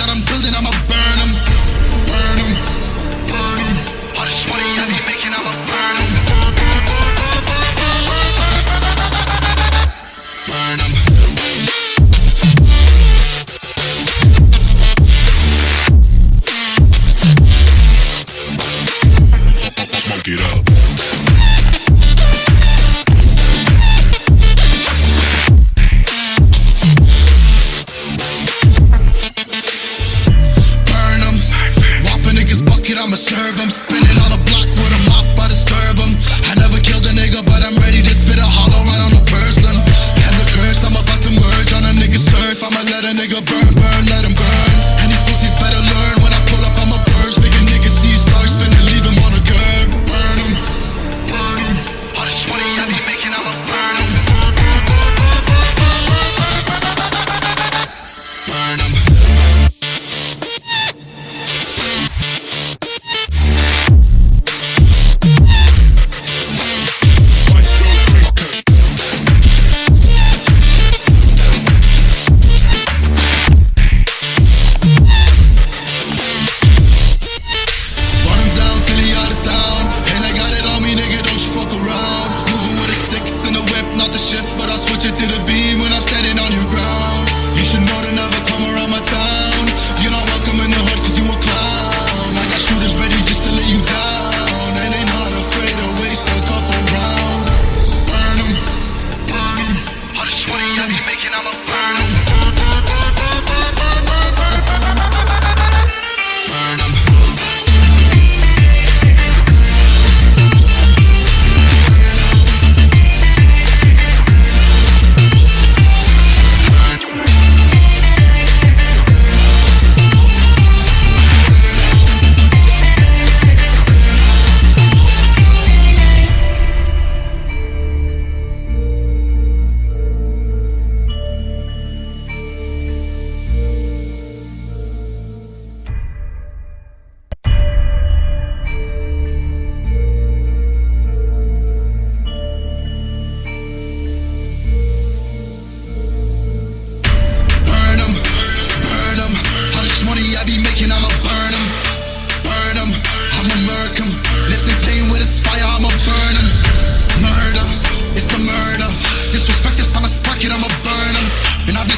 that I'm building, I'ma burn them. Burn them, burn them. All this money I be making, I'ma burn them. Burn them. Smoke it up. I'ma serve him, spinning on a block with a mop, I disturb him. I never killed a nigga, but I'm ready to spit a hollow right on a person. And the curse, I'm about to merge on a nigga's turf. I'ma let a nigga burn, burn, let him burn. And these pussies better learn, when I pull up, I'ma burst. Make a nigga see stars spinning, leave him on a curb. Burn him, burn him. All this money I be making, I'ma burn him. Burn him.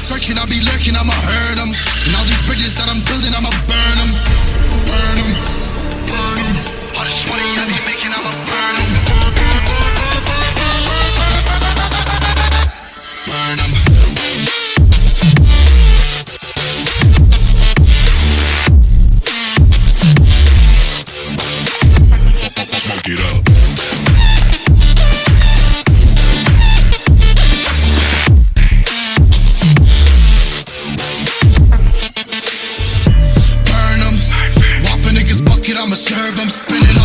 Searching, I'll be lurking, I'ma hurt them. And all these bridges that I'm building, I'ma burn them. Burn them, burn them. All this money I be making, I'ma burn them. Burn them. Smoke it up. I'ma serve, I'm spinning